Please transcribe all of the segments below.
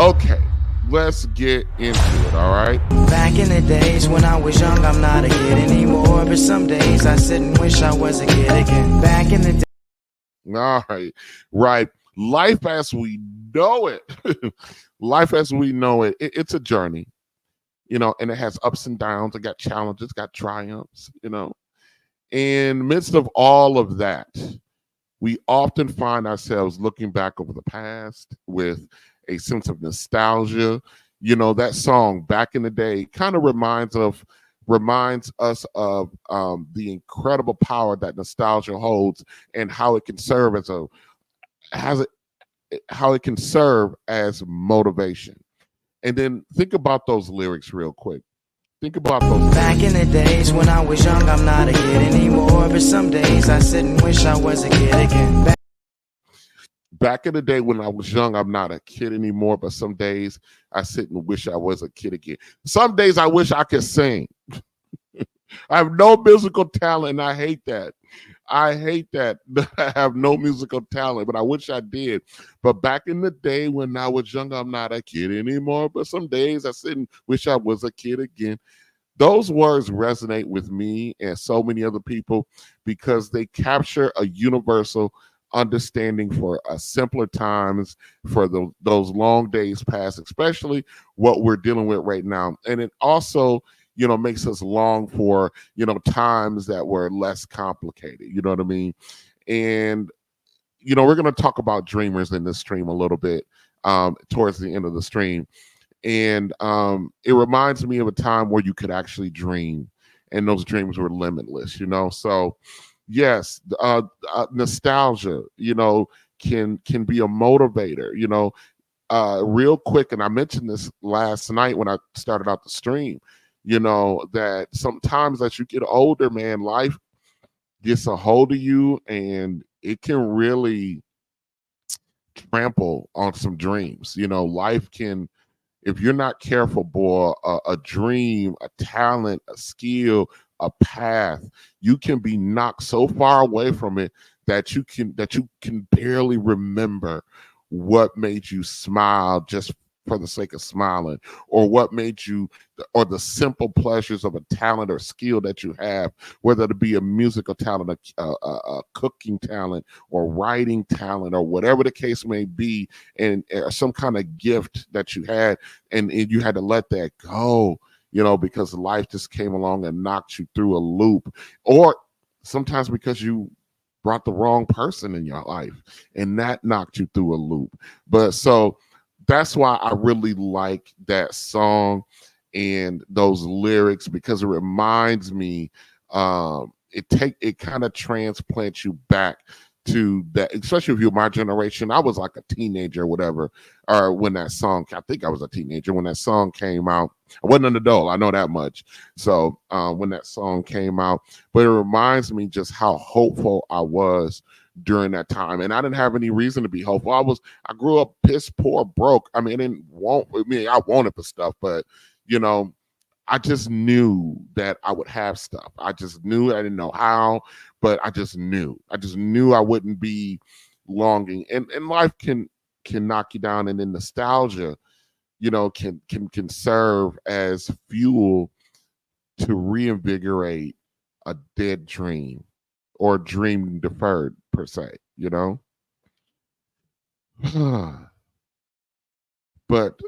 Okay, let's get into it, all right? Back in the days when I was young, I'm not a kid anymore. But some days I sit and wish I was a kid again. Back in the day. All right, right. Life as we know it, life as we know it, it's a journey, and it has ups and downs. It got challenges, got triumphs, In the midst of all of that, we often find ourselves looking back over the past with a sense of nostalgia. That song Back in the Day kind of reminds us of the incredible power that nostalgia holds and how it can serve how it can serve as motivation. And then think about those lyrics real quick. Think about those. Back in the days when I was young, I'm not a kid anymore. But some days I sit and wish I was a kid again. Back in the day when I was young, I'm not a kid anymore. But some days I sit and wish I was a kid again. Some days I wish I could sing. I have no musical talent, and I hate that. I hate that I have no musical talent, but I wish I did. But back in the day when I was young, I'm not a kid anymore. But some days I sit and wish I was a kid again. Those words resonate with me and so many other people because they capture a universal understanding for simpler times, for those long days past, especially what we're dealing with right now. And it also makes us long for, times that were less complicated. You know what I mean? And, we're going to talk about dreamers in this stream a little bit towards the end of the stream. And it reminds me of a time where you could actually dream and those dreams were limitless, So, yes, nostalgia, can be a motivator, real quick. And I mentioned this last night when I started out the stream. That sometimes as you get older, man, life gets a hold of you and it can really trample on some dreams. Life can, if you're not careful, boy, a dream, a talent, a skill, a path, you can be knocked so far away from it that you can barely remember what made you smile just for the sake of smiling, or what made you, or the simple pleasures of a talent or skill that you have, whether it be a musical talent, a cooking talent, or writing talent, or whatever the case may be, and some kind of gift that you had, and you had to let that go, because life just came along and knocked you through a loop, or sometimes because you brought the wrong person in your life and that knocked you through a loop. But so that's why I really like that song and those lyrics, because it reminds me, it kind of transplants you back to that, especially if you're my generation. I was like a teenager or whatever, or when that song, I think I was a teenager when that song came out. I wasn't an adult, I know that much. So when that song came out, but it reminds me just how hopeful I was during that time. And I didn't have any reason to be hopeful. I grew up piss poor, broke. I wanted for stuff, but I just knew that I would have stuff. I just knew, I didn't know how, but I just knew I wouldn't be longing. And life can knock you down, and then nostalgia, can serve as fuel to reinvigorate a dead dream or dream deferred, per se, But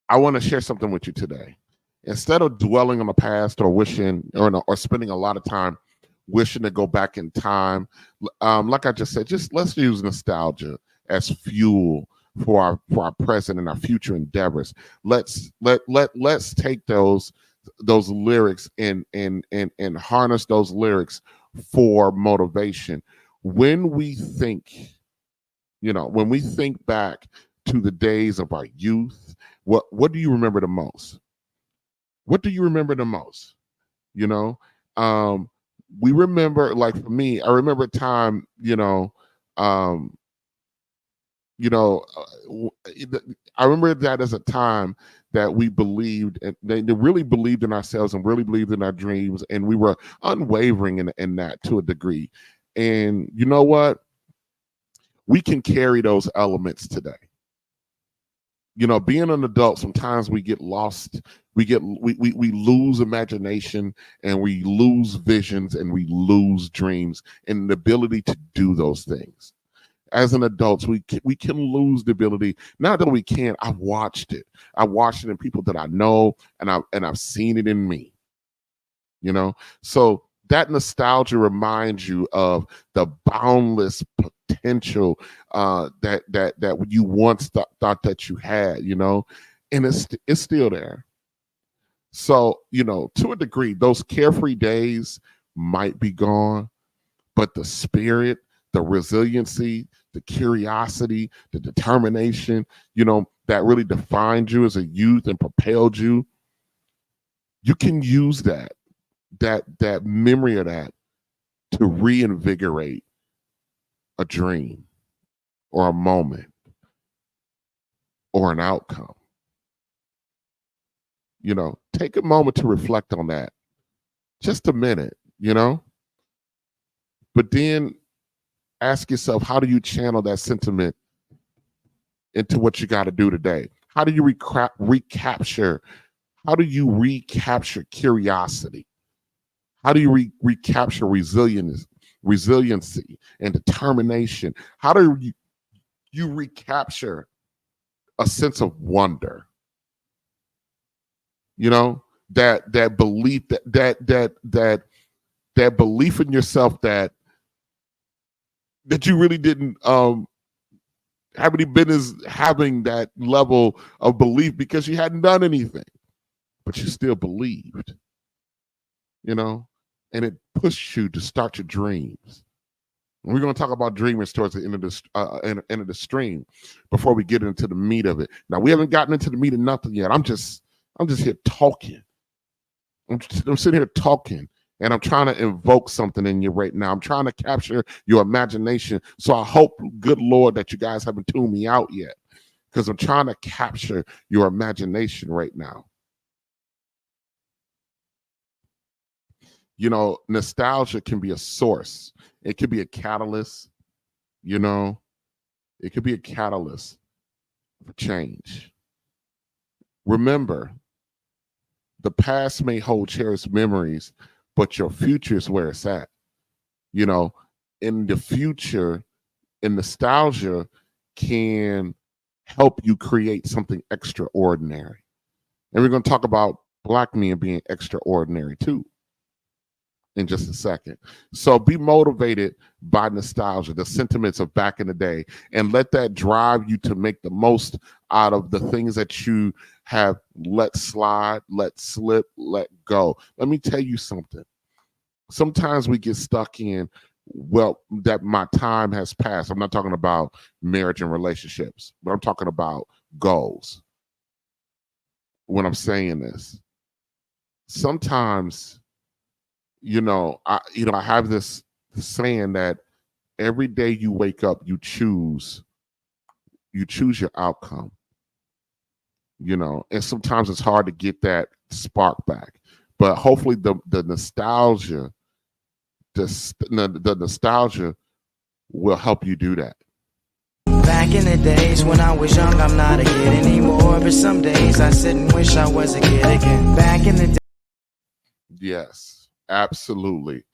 I want to share something with you today. Instead of dwelling on the past or wishing or spending a lot of time wishing to go back in time, like I just said, let's use nostalgia as fuel for our present and our future endeavors. Let's take those lyrics and harness those lyrics for motivation. When we think back to the days of our youth, what do you remember the most? What do you remember the most? We remember, like for me, I remember a time, I remember that as a time that we believed, and they really believed in ourselves and really believed in our dreams, and we were unwavering in that to a degree. And you know what? We can carry those elements today. being an adult, sometimes we get lost. We lose imagination, and we lose visions, and we lose dreams and the ability to do those things. As an adult, we can lose the ability. Not that we can't. I've watched it. I watched it in people that I know, and I've seen it in me. So that nostalgia reminds you of the boundless potential that you once thought that you had, and it's still there. So, to a degree, those carefree days might be gone, but the spirit, the resiliency, the curiosity, the determination, that really defined you as a youth and propelled you, you can use that memory of that to reinvigorate a dream or a moment or an outcome. Take a moment to reflect on that. Just a minute, But then ask yourself, how do you channel that sentiment into what you got to do today? How do you recapture? How do you recapture curiosity? How do you recapture resiliency and determination? How do you recapture a sense of wonder? That belief that belief in yourself that you really didn't have any business having that level of belief because you hadn't done anything, but you still believed, and it pushed you to start your dreams. And we're going to talk about dreamers towards the end of the stream before we get into the meat of it. Now, we haven't gotten into the meat of nothing yet. I'm just here talking. I'm sitting here talking, and I'm trying to invoke something in you right now. I'm trying to capture your imagination. So I hope, good Lord, that you guys haven't tuned me out yet, because I'm trying to capture your imagination right now. Nostalgia can be a source. It could be a catalyst, It could be a catalyst for change. Remember, the past may hold cherished memories, but your future is where it's at. In the future, and nostalgia can help you create something extraordinary. And we're going to talk about Black men being extraordinary too in just a second. So be motivated by nostalgia, the sentiments of back in the day, and let that drive you to make the most out of the things that you have let slide, let slip, let go. Let me tell you something. Sometimes we get stuck in, that my time has passed. I'm not talking about marriage and relationships, but I'm talking about goals. When I'm saying this, sometimes, I have this saying that every day you wake up, you choose your outcome, and sometimes it's hard to get that spark back, but hopefully the nostalgia, the nostalgia will help you do that. Back in the days when I was young, I'm not a kid anymore, but some days I sit and wish I was a kid again. Back in the day. Yes, absolutely.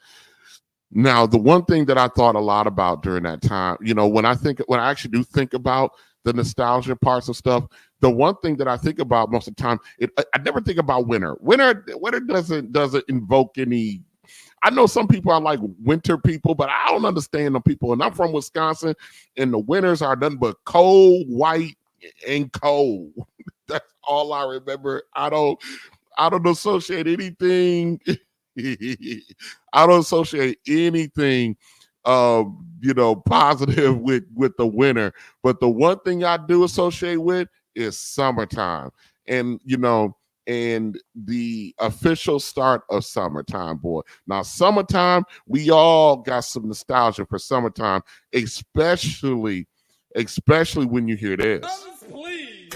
Now, the one thing that I thought a lot about during that time, when I actually do think about the nostalgia parts of stuff, the one thing that I think about most of the time, I never think about winter. Winter doesn't invoke any. I know some people are like winter people, but I don't understand them people. And I'm from Wisconsin, and the winters are nothing but cold, white, and cold. That's all I remember. I don't associate anything. I don't associate anything, positive with the winter. But the one thing I do associate with is summertime, and and the official start of summertime, boy. Now, summertime, we all got some nostalgia for summertime, especially when you hear this. Please.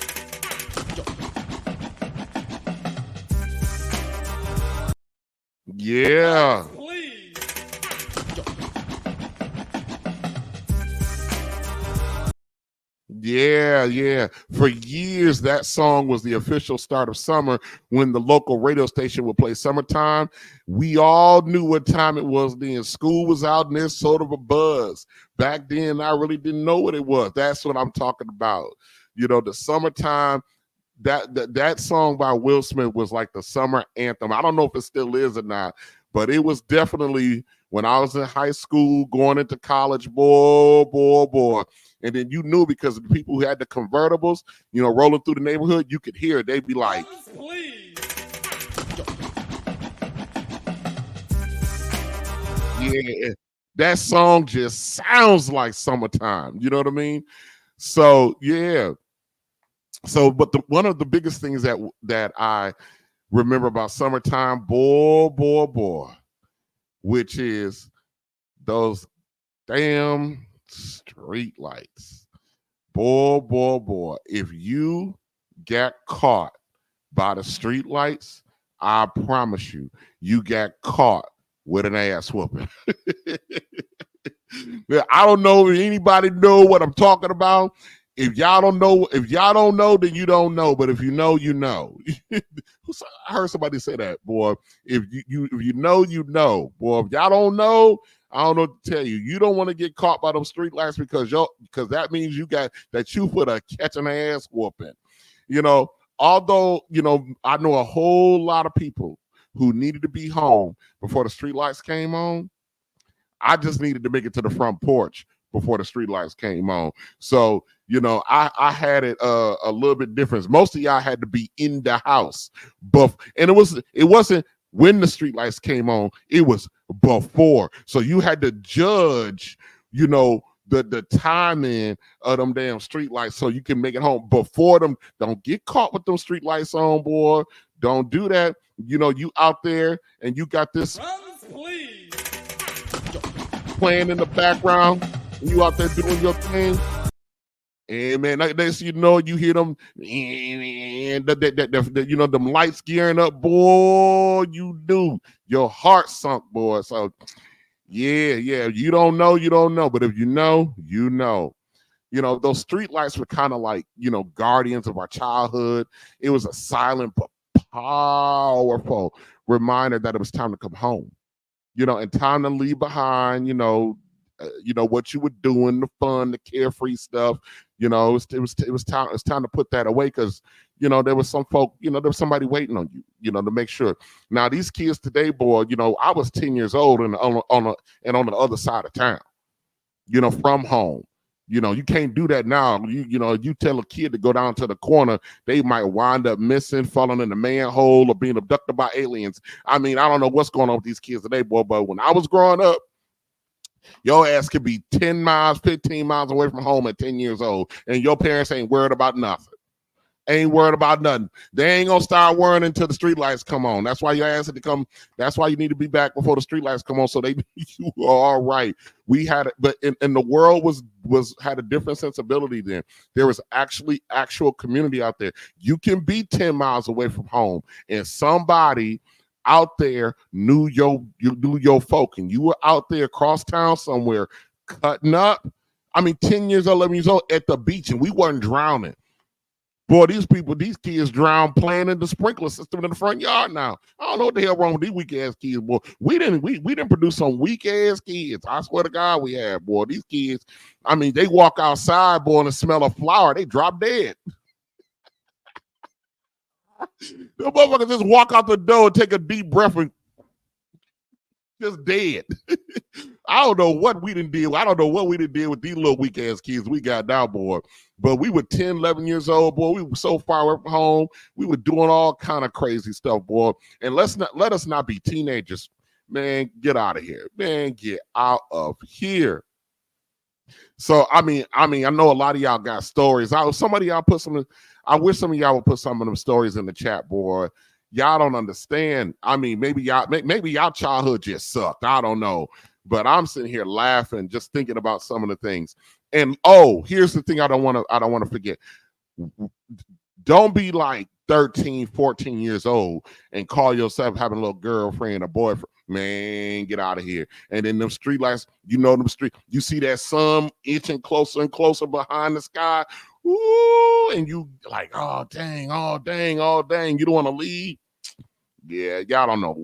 Yeah. Please. Yeah. For years, that song was the official start of summer when the local radio station would play Summertime. We all knew what time it was then. School was out and there's sort of a buzz. Back then, I really didn't know what it was. That's what I'm talking about. The Summertime, that song by Will Smith was like the summer anthem. I don't know if it still is or not, but it was definitely when I was in high school, going into college, boy. And then you knew because the people who had the convertibles, rolling through the neighborhood, you could hear it. They'd be like, please. Yeah, that song just sounds like summertime. You know what I mean? So, yeah. So, but one of the biggest things that I remember about Summertime, boy, which is those damn street lights. Boy. If you got caught by the street lights, I promise you got caught with an ass whooping. I don't know if anybody know what I'm talking about. If y'all don't know, then you don't know. But if you know, you know. I heard somebody say that, boy. If you know, you know. Boy, if y'all don't know, I don't know what to tell you. You don't want to get caught by those street lights because that means you put a catching ass whooping. Although, I know a whole lot of people who needed to be home before the street lights came on. I just needed to make it to the front porch before the street lights came on. So, I had it a little bit different. Most of y'all had to be in the house. And it wasn't when the street lights came on, it was before. So you had to judge, the timing of them damn street lights so you can make it home before them. Don't get caught with them street lights on, boy. Don't do that. You out there and you got this playing in the background and you out there doing your thing. And man, next you hear them, and them lights gearing up, boy. You do, your heart sunk, boy. So yeah. You don't know, but if you know, you know. Those street lights were kind of like guardians of our childhood. It was a silent but powerful reminder that it was time to come home. And time to leave behind. What you were doing, the fun, the carefree stuff. It was time. It's time to put that away because there was some folk. There was somebody waiting on you. To make sure. Now these kids today, boy. I was 10 years old and on the other side of town. From home. You can't do that now. You tell a kid to go down to the corner, they might wind up missing, falling in the manhole, or being abducted by aliens. I mean, I don't know what's going on with these kids today, boy. But when I was growing up, your ass could be 10 miles, 15 miles away from home at 10 years old, and your parents ain't worried about nothing. Ain't worried about nothing. They ain't gonna start worrying until the street lights come on. That's why your ass had to come. That's why you need to be back before the street lights come on. So you are all right. We had it, but in the world had a different sensibility then. There was actual community out there. You can be 10 miles away from home, and somebody out there knew your folk, and you were out there across town somewhere cutting up. I mean, 10 years old, 11 years old at the beach, and we weren't drowning. Boy, these kids drown playing in the sprinkler system in the front yard now. I don't know what the hell wrong with these weak ass kids, boy. We didn't produce some weak ass kids. I swear to God we have, boy. These kids, I mean, they walk outside, boy, and the smell of flour, they drop dead. The motherfuckers just walk out the door and take a deep breath and just dead. I don't know what we didn't deal. I don't know what we didn't deal with these little weak ass kids we got now, boy. But we were 10, 11 years old, boy. We were so far away from home. We were doing all kind of crazy stuff, boy. And let us not be teenagers. Man, get out of here. Man, get out of here. So I mean, I know a lot of y'all got stories. I wish some of y'all would put some of them stories in the chat, boy. Y'all don't understand. I mean, maybe y'all childhood just sucked. I don't know. But I'm sitting here laughing, just thinking about some of the things. And here's the thing I don't want to forget. Don't be like 13, 14 years old and call yourself having a little girlfriend or boyfriend. Man, get out of here. And then them street lights, you know them street, you see that sun inching closer and closer behind the sky. Ooh, and you like, oh dang, oh dang, oh dang. You don't want to leave. Yeah, y'all don't know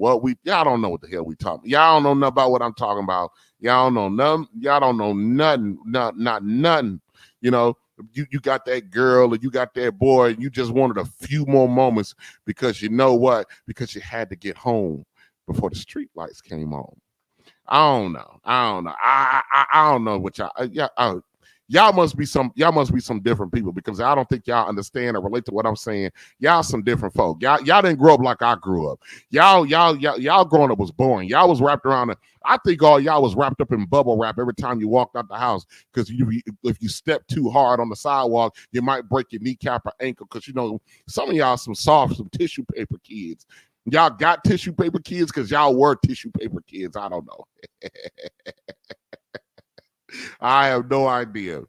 y'all don't know what the hell we talking. Y'all don't know nothing about what I'm talking about. Y'all don't know nothing. Y'all don't know nothing, not nothing. You know, you got that girl or you got that boy, and you just wanted a few more moments because you know what? Because you had to get home before the street lights came on. I don't know. I don't know what y'all must be some different people because I don't think y'all understand or relate to what I'm saying. Y'all some different folk. Y'all didn't grow up like I grew up. Y'all growing up was boring. Y'all was wrapped around I think all y'all was wrapped up in bubble wrap every time you walked out the house because if you step too hard on the sidewalk, you might break your kneecap or ankle because you know some of y'all some tissue paper kids. Y'all got tissue paper kids because y'all were tissue paper kids. I don't know. I have no idea.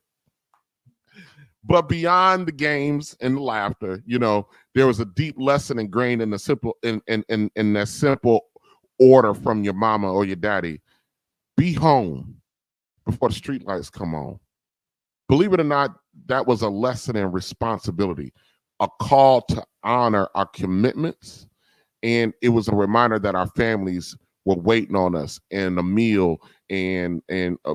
But beyond the games and the laughter, you know, there was a deep lesson ingrained in the simple in that simple order from your mama or your daddy. Be home before the streetlights come on. Believe it or not, that was a lesson in responsibility, a call to honor our commitments. And it was a reminder that our families were waiting on us and a meal and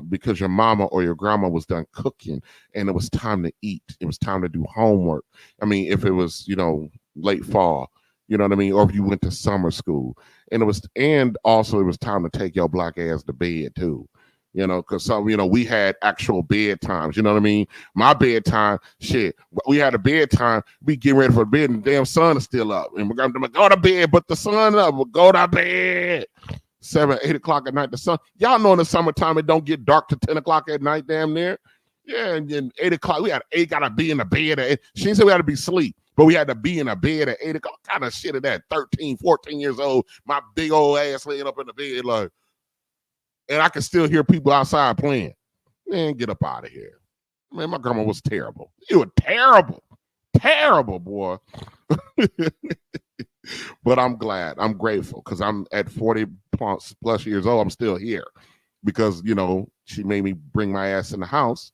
because your mama or your grandma was done cooking and it was time to eat. It was time to do homework. I mean, if it was, you know, late fall, you know what I mean? Or if you went to summer school and also it was time to take your black ass to bed too. You know, because some, you know, we had actual bedtimes. You know what I mean? My bedtime, shit. We had a bedtime. We get ready for bed, and the damn sun is still up, and we're gonna go to bed. But the sun up. We'll go to bed. 7, 8 o'clock at night. The sun. Y'all know in the summertime it don't get dark to 10 o'clock at night. Damn near. Yeah, and then 8 o'clock. We gotta be in the bed. She didn't say we had to be asleep, but we had to be in a bed at 8 o'clock. What kind of shit is that? 13, 14 years old. My big old ass laying up in the bed like. And I can still hear people outside playing. Man, get up out of here. Man, my grandma was terrible. You were terrible. Terrible, boy. But I'm glad. I'm grateful because I'm at 40 plus years old. I'm still here because, you know, she made me bring my ass in the house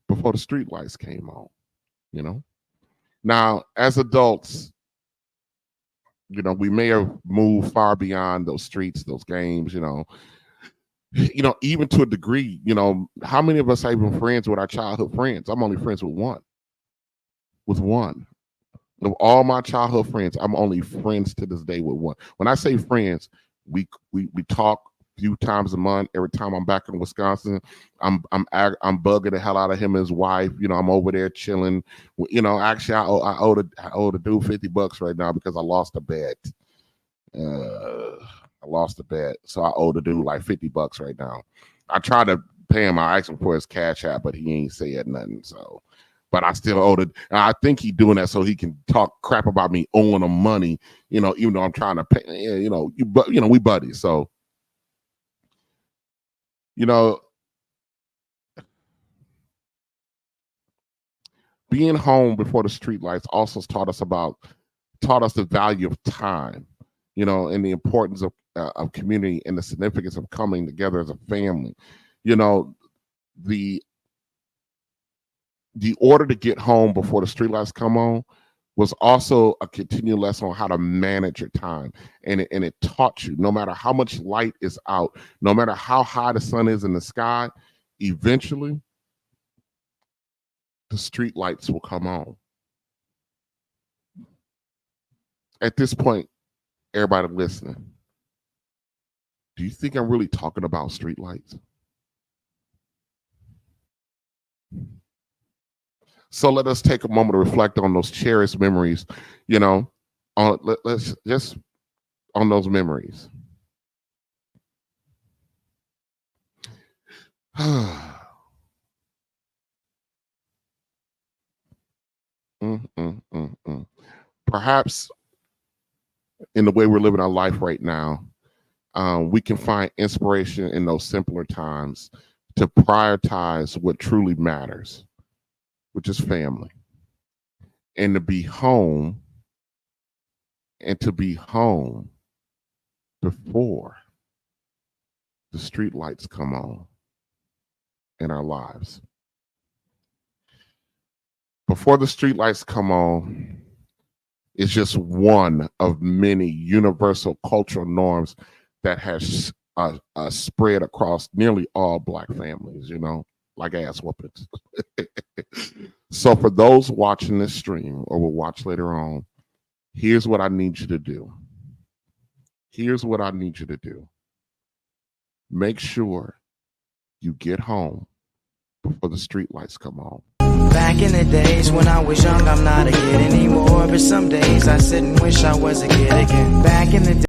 before the street lights came on, you know. Now, as adults, you know, we may have moved far beyond those streets, those games, you know, even to a degree, you know, how many of us are even friends with our childhood friends? I'm only friends with one. With one. Of all my childhood friends, I'm only friends to this day with one. When I say friends, we talk a few times a month. Every time I'm back in Wisconsin, I'm bugging the hell out of him and his wife. You know, I'm over there chilling. You know, actually, I owe the dude $50 right now because I lost a bet. I lost the bet, so I owe the dude like $50 right now. I tried to pay him. I asked him for his cash app, but he ain't said nothing. So, but I still owe it. I think he's doing that so he can talk crap about me owing him money. You know, even though I'm trying to pay. You know, we buddies. So, you know, being home before the streetlights also taught us the value of time. You know, and the importance of community and the significance of coming together as a family. You know, the order to get home before the streetlights come on was also a continual lesson on how to manage your time. And it taught you, no matter how much light is out, no matter how high the sun is in the sky, eventually the streetlights will come on. At this point, everybody listening, do you think I'm really talking about streetlights? So let us take a moment to reflect on those cherished memories, you know, let's just on those memories. Perhaps in the way we're living our life right now, we can find inspiration in those simpler times to prioritize what truly matters, which is family, and to be home and to be home before the street lights come on in our lives. Before the street lights come on is just one of many universal cultural norms that has spread across nearly all Black families, you know, like ass whoopings. So for those watching this stream or will watch later on, here's what I need you to do. Here's what I need you to do. Make sure you get home before the street lights come on. Back in the days when I was young, I'm not a kid anymore. But some days I sit and wish I was a kid again. Back in the